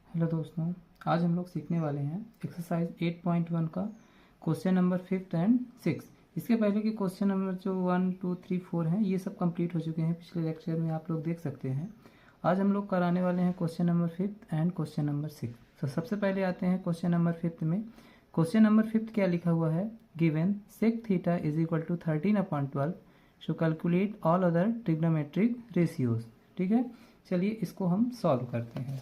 Hello दोस्तों, आज हम लोग सीखने वाले हैं एक्सरसाइज 8.1 का क्वेश्चन नंबर 5 एंड 6। इसके पहले के क्वेश्चन नंबर जो 1, 2, 3, 4 हैं ये सब कंप्लीट हो चुके हैं। पिछले लेक्चर में आप लोग देख सकते हैं। आज हम लोग कराने वाले हैं question number 5 and question number 6। तो सबसे पहले आते हैं क्वेश्चन नंबर 5 में। क्वेश्चन नंबर 5 क्या लिखा हुआ है? Given sec theta is equal to 13/12 so calculate all other trigonometric ratios. ठीक है, चलिए इसको हम सॉल्व करते हैं।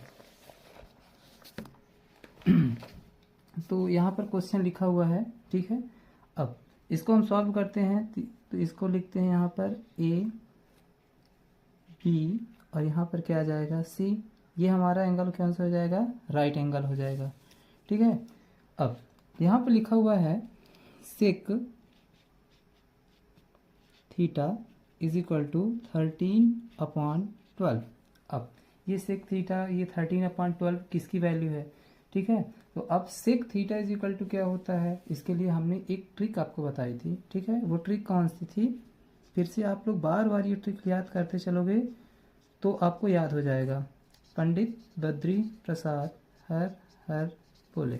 तो यहाँ पर क्वेश्चन लिखा हुआ है, ठीक है। अब इसको हम सॉल्व करते हैं तो इसको लिखते हैं यहाँ पर ए बी और यहाँ पर क्या आ जाएगा सी। ये हमारा एंगल कौन सा हो जाएगा? राइट एंगल हो जाएगा। ठीक है, अब यहाँ पर लिखा हुआ है sec theta is equal to 13/12। अब ये सेक थीटा, ये 13/12 किसकी वैल्यू है? ठीक है, तो अब sec theta is equal to क्या होता है, इसके लिए हमने एक ट्रिक आपको बताई थी। ठीक है, वो ट्रिक कौन सी थी? फिर से आप लोग बार बार ये ट्रिक याद करते चलोगे तो आपको याद हो जाएगा। पंडित बद्री प्रसाद हर हर बोले,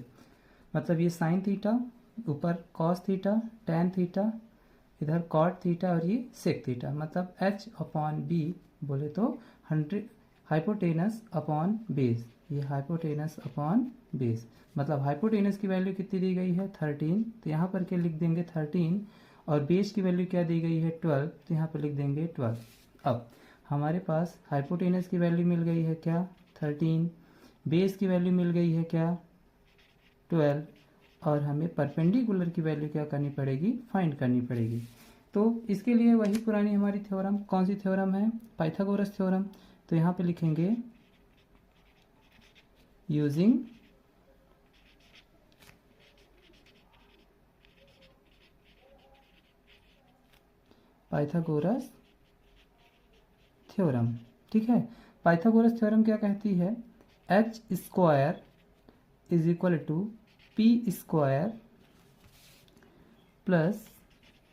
मतलब ये साइन थीटा, ऊपर कॉस थीटा, टैन थीटा, इधर कॉट थीटा और ये सेक थीटा, मतलब h/b बोले तो 100 हाइपोटेनस अपॉन बेस। ये हाइपोटेनस अपॉन बेस, मतलब हाइपोटेनस की वैल्यू कितनी दी गई है? 13। तो यहाँ पर क्या लिख देंगे? 13। और बेस की वैल्यू क्या दी गई है? 12। तो यहाँ पर लिख देंगे 12। अब हमारे पास हाइपोटेनस की वैल्यू मिल गई है क्या? 13। बेस की वैल्यू मिल गई है क्या? 12। और हमें परपेंडिकुलर की वैल्यू क्या करनी पड़ेगी? फाइंड करनी पड़ेगी। तो इसके लिए वही पुरानी हमारी थ्योरम, कौन सी थ्योरम है? Pythagoras theorem. तो यहाँ पे लिखेंगे यूजिंग पाइथागोरस थ्योरम। ठीक है, पाइथागोरस थ्योरम क्या कहती है? H square is equal to P square plus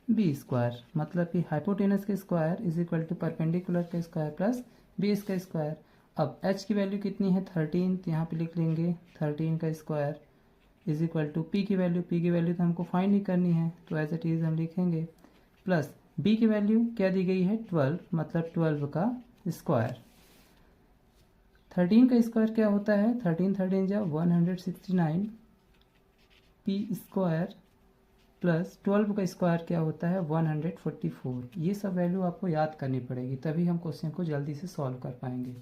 B square, मतलब कि हाइपोटेनस का square is equal to perpendicular का स्क्वायर प्लस बेस का स्क्वायर। अब h की वैल्यू कितनी है? 13। तो यहाँ पे लिख लेंगे 13 का square is equal to p की वैल्यू तो हमको फाइंड नहीं करनी है, तो एज इट इज हम लिखेंगे प्लस b की वैल्यू क्या दी गई है? 12, मतलब 12 का स्क्वायर। 13 का स्क्वायर क्या होता है? 13 जब 169 p स्क्वायर प्लस 12 का स्क्वायर क्या होता है? 144। ये सब वैल्यू आपको याद करनी पड़ेगी, तभी हम क्वेश्चन को जल्दी से सॉल्व कर पाएंगे।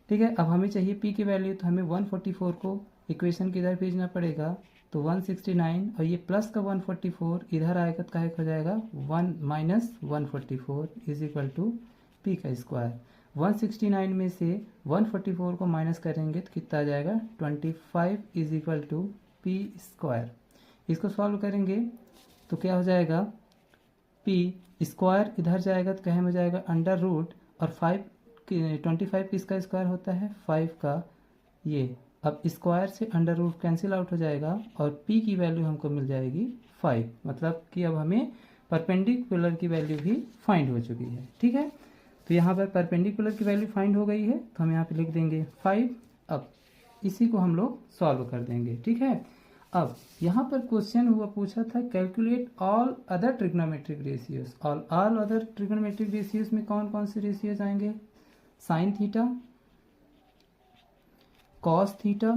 ठीक है, अब हमें चाहिए p की वैल्यू, तो हमें 144 को इक्वेशन किधर भेजना पड़ेगा? तो 169 और ये प्लस का 144 इधर आएगा तो क्या हो जाएगा? 1 minus 144 is equal to P का स्क्वायर। 169 में से 144 को माइनस करेंगे तो कितना आ जाएगा? 25 is equal to P square. इसको सॉल्व करेंगे तो क्या हो जाएगा? पी स्क्वायर इधर जाएगा तो कहे में जाएगा अंडर रूट, और 25 किसका स्क्वायर होता है? 5 का। ये अब स्क्वायर से अंडर रूट कैंसिल आउट हो जाएगा और p की वैल्यू हमको मिल जाएगी 5, मतलब कि अब हमें परपेंडिकुलर की वैल्यू भी फाइंड हो चुकी है। ठीक है, तो यहाँ पर परपेंडिकुलर की वैल्यू फाइंड हो गई है तो हम यहाँ पे लिख देंगे 5। अब इसी को हम लोग सॉल्व कर देंगे। ठीक है, अब यहाँ पर क्वेश्चन हुआ पूछा था calculate all other trigonometric ratios. All other trigonometric ratios में कौन कौन से रेशियोज आएंगे? Sine theta, cos theta,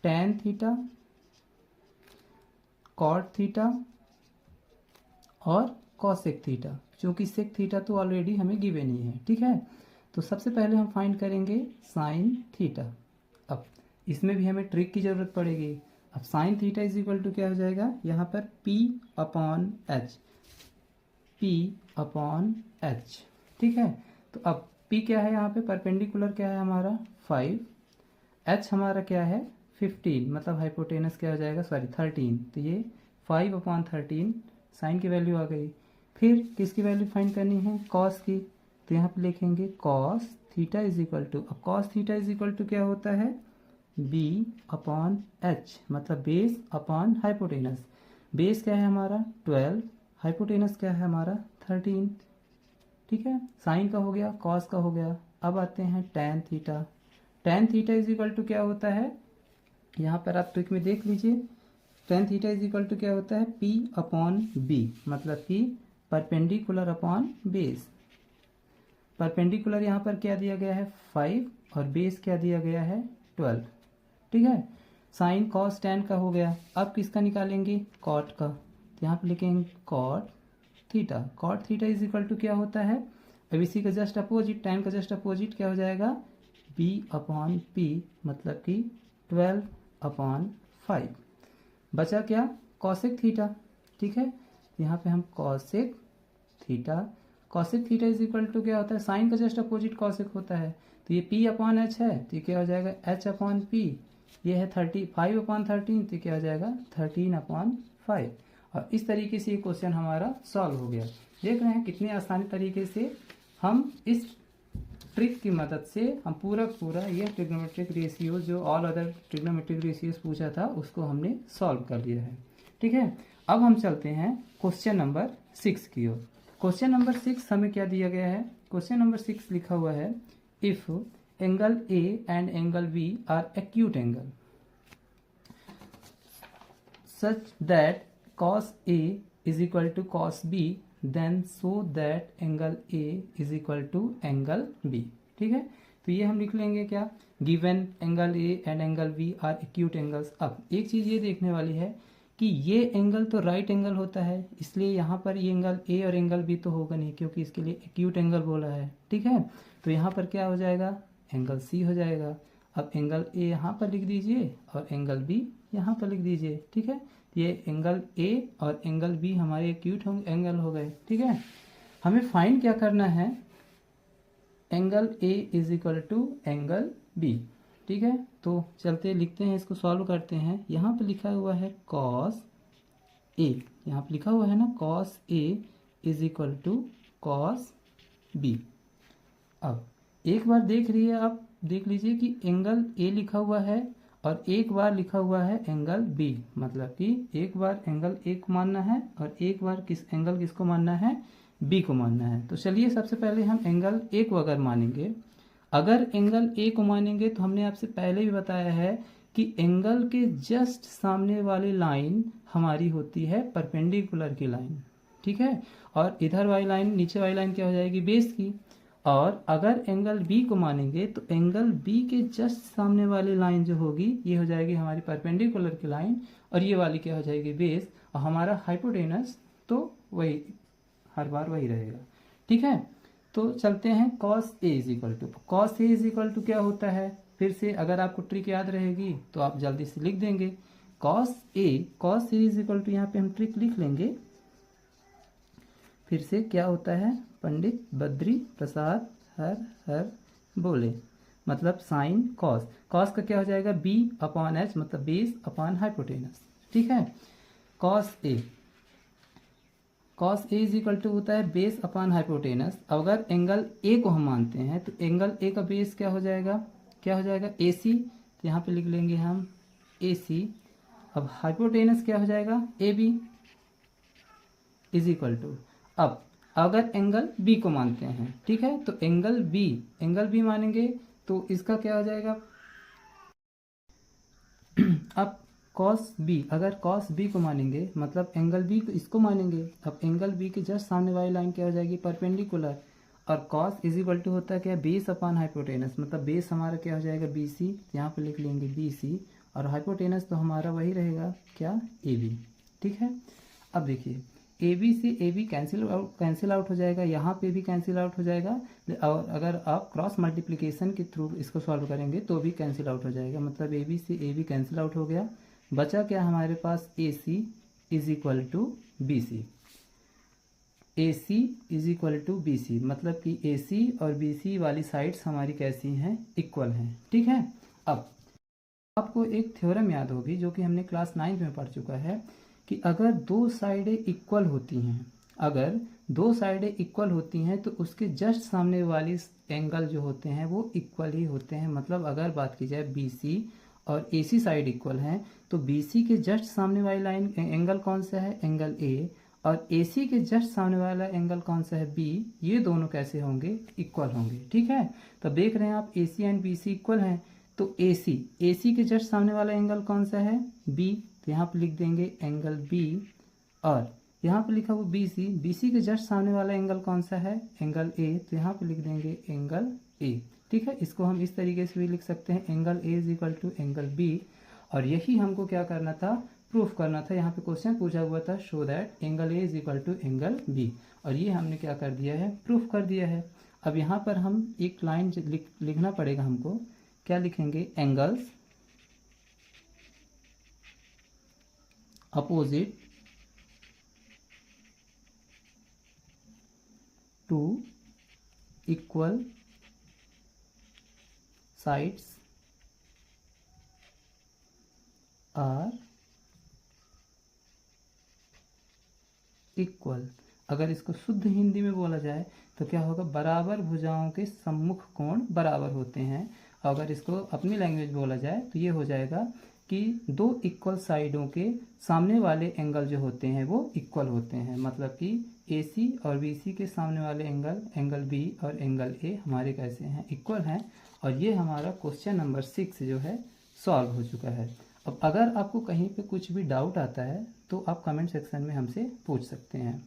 tan theta, cot theta और कॉसेक थीटा, जो कि सेक थीटा तो ऑलरेडी हमें गिवन ही है। ठीक है, तो सबसे पहले हम फाइंड करेंगे साइन थीटा। अब इसमें भी हमें ट्रिक की जरूरत पड़ेगी। अब sine theta is equal to क्या हो जाएगा? यहाँ पर p अपॉन एच, ठीक है। तो अब p क्या है यहाँ पे? परपेंडिकुलर क्या है हमारा? 5। h हमारा क्या है? 15, मतलब हाइपोटेनस क्या हो जाएगा? 13। तो ये 5/13 साइन की वैल्यू आ गई। फिर किसकी वैल्यू फाइंड करनी है? कॉस की। तो यहाँ पे लिखेंगे cos theta is equal to, अब cos theta is equal to क्या होता है? b/h, मतलब बेस अपॉन हाइपोटेनस। बेस क्या है हमारा? 12, हाइपोटेनस क्या है हमारा? 13। ठीक है, साइन का हो गया, कॉस का हो गया। अब आते हैं tan theta. tan theta is equal to क्या होता है, यहाँ पर आप ट्रिक में देख लीजिए, tan theta is equal to क्या होता है, P अपॉन B, मतलब कि परपेंडिकुलर अपॉन बेस। परपेंडिकुलर यहाँ पर क्या दिया गया है 5 और बेस क्या दिया गया है 12, ठीक है। साइन कॉस टैन का हो गया, अब किसका निकालेंगे, कॉट का, तो यहाँ पर लिखेंगे cot theta. Cot theta is equal to क्या होता है, अब इसी का जस्ट अपोजिट, टैन का जस्ट अपोजिट क्या हो जाएगा, B अपॉन P, मतलब कि 12 अपॉन 5। बचा क्या, कॉसेक थीटा, ठीक है। यहाँ पे हम cosec theta, cosec theta is equal to क्या होता है, साइन का जस्ट अपोजिट कॉसेक होता है, तो ये P अपॉन H है, तो ये क्या हो जाएगा H अपॉन P। ये है 35 अपॉन 13, तो क्या हो जाएगा 13 अपॉन 5। और इस तरीके से ये क्वेश्चन हमारा सॉल्व हो गया। देख रहे हैं कितने आसानी तरीके से हम इस ट्रिक की मदद से हम पूरा ये ट्रिग्नोमेट्रिक रेशियो जो ऑल अदर ट्रिग्नोमेट्रिक रेशियोज पूछा था उसको हमने सॉल्व कर लिया है, ठीक है। अब हम चलते हैं क्वेश्चन नंबर 6 की ओर। क्वेश्चन नंबर 6 हमें क्या दिया गया है, क्वेश्चन नंबर 6 लिखा हुआ है, if angle A and angle B are acute angle such that cos A is equal to cos B, then so that angle A is equal to angle B, ठीक है। तो ये हम लिख लेंगे क्या, given angle A and angle B are acute angles. अब एक चीज ये देखने वाली है कि ये एंगल तो राइट एंगल होता है, इसलिए यहाँ पर ये एंगल ए और एंगल बी तो होगा नहीं, क्योंकि इसके लिए एक्यूट एंगल बोला है, ठीक है। तो यहाँ पर क्या हो जाएगा, एंगल सी हो जाएगा। अब एंगल ए यहाँ पर लिख दीजिए और एंगल बी यहाँ पर लिख दीजिए, ठीक है। ये एंगल ए और एंगल बी हमारे एक्यूट एंगल हो गए, ठीक है। हमें फाइंड क्या करना है, angle A is equal to angle B, ठीक है। तो चलते लिखते हैं, इसको सॉल्व करते हैं। यहाँ पे लिखा हुआ है कॉस ए, यहाँ पे लिखा हुआ है ना cos A is equal to cos B. अब एक बार देख रही है, आप देख लीजिए कि एंगल ए लिखा हुआ है और एक बार लिखा हुआ है एंगल बी, मतलब कि एक बार एंगल ए को मानना है और एक बार किसको मानना है, बी को मानना है। तो चलिए सबसे पहले हम एंगल ए को अगर मानेंगे, अगर एंगल ए को मानेंगे तो हमने आपसे पहले भी बताया है कि एंगल के जस्ट सामने वाली लाइन हमारी होती है परपेंडिकुलर की लाइन, ठीक है। और इधर वाली लाइन, नीचे वाली लाइन क्या हो जाएगी, बेस की। और अगर एंगल बी को मानेंगे तो एंगल बी के जस्ट सामने वाली लाइन जो होगी ये हो जाएगी हमारी परपेंडिकुलर की लाइन, और ये वाली क्या हो जाएगी, बेस। और हमारा हाइपोटेनस तो वही हर बार वही रहेगा, ठीक है। तो चलते हैं cos A is equal to, cos A is equal to क्या होता है, फिर से अगर आपको ट्रिक याद रहेगी तो आप जल्दी से लिख देंगे, cos A is equal to, यहाँ पे हम ट्रिक लिख लेंगे। फिर से क्या होता है, पंडित बद्री प्रसाद हर हर बोले, मतलब साइन कॉस, कॉस का क्या हो जाएगा बी अपॉन एच, मतलब बेस अपॉन हाइपोटेनस, ठीक है। Cos A is equal to होता है बेस अपॉन हाइपोटेनस। अगर एंगल ए को हम मानते हैं तो एंगल ए का बेस क्या हो जाएगा ए सी, तो यहाँ पे लिख लेंगे हम ए सी। अब हाइपोटेनस क्या हो जाएगा A B is equal to, अब अगर एंगल बी को मानते हैं, ठीक है, तो एंगल बी मानेंगे तो इसका क्या हो जाएगा अब कॉस बी, अगर कॉस बी को मानेंगे मतलब एंगल बी को इसको मानेंगे, अब एंगल बी के जस्ट सामने वाली लाइन क्या हो जाएगी, परपेंडिकुलर। और कॉस इज इक्वल टू होता है क्या, बेस अपॉन हाइपोटेनस, मतलब बेस हमारा क्या हो जाएगा बी सी, यहाँ पे लिख लेंगे बी सी, और हाइपोटेनस तो हमारा वही रहेगा क्या, ए बी, ठीक है। अब देखिए ए बी से ए बी कैंसिल आउट हो जाएगा, यहाँ पे भी कैंसिल आउट हो जाएगा, और अगर आप क्रॉस मल्टीप्लिकेशन के थ्रू इसको सॉल्व करेंगे तो भी कैंसिल आउट हो जाएगा, मतलब ए बी से ए बी कैंसिल आउट हो गया। बचा क्या हमारे पास, A C is equal to B C, A C is equal to B C, मतलब कि ए सी और बी सी वाली साइड्स हमारी कैसी हैं, इक्वल हैं, ठीक है। अब आपको एक थ्योरम याद होगी जो कि हमने क्लास 9 में पढ़ चुका है कि अगर दो साइडें इक्वल होती हैं तो उसके जस्ट सामने वाली एंगल जो होते हैं वो इक्वल ही होते हैं। मतलब अगर बात की जाए BC और AC साइड इक्वल हैं तो BC के जस्ट सामने वाली लाइन एंगल कौन सा है, एंगल A, और AC के जस्ट सामने वाला एंगल कौन सा है, B। ये दोनों कैसे होंगे, इक्वल होंगे, ठीक है। तो देख रहे हैं आप AC एंड BC इक्वल हैं, तो AC के जस्ट सामने वाला एंगल कौन सा है? B, तो यहाँ पे लिख देंगे एंगल B। और यहाँ पे लिखा हुआ BC के जस्ट सामने वाला एंगल कौन सा है? एंगल A, तो यहाँ पे लिख देंगे एंगल A। ठीक है, इसको हम इस तरीके से भी लिख सकते हैं, angle A is equal to angle B। और यही हमको क्या करना था? प्रूफ करना था। यहाँ पे क्वेश्चन पूछा हुआ था, show that angle A is equal to angle B, और ये हमने क्या कर दिया है? प्रूफ कर दिया है। अब यहाँ पर हम एक लाइन लिखना पड़ेगा हमको। क्या लिखेंगे? Angles opposite to equal sides are equal. अगर इसको शुद्ध हिंदी में बोला जाए तो क्या होगा? बराबर भुजाओं के सम्मुख कोण बराबर होते हैं। अगर इसको अपनी लैंग्वेज बोला जाए तो ये हो जाएगा कि दो इक्वल साइडों के सामने वाले एंगल जो होते हैं वो इक्वल होते हैं। मतलब कि AC और BC के सामने वाले एंगल B और एंगल A हमारे कैसे हैं? इक्वल हैं। और ये हमारा क्वेश्चन नंबर 6 जो है सॉल्व हो चुका है। अब अगर आपको कहीं पे कुछ भी डाउट आता है तो आप कमेंट सेक्शन में हमसे पूछ सकते हैं।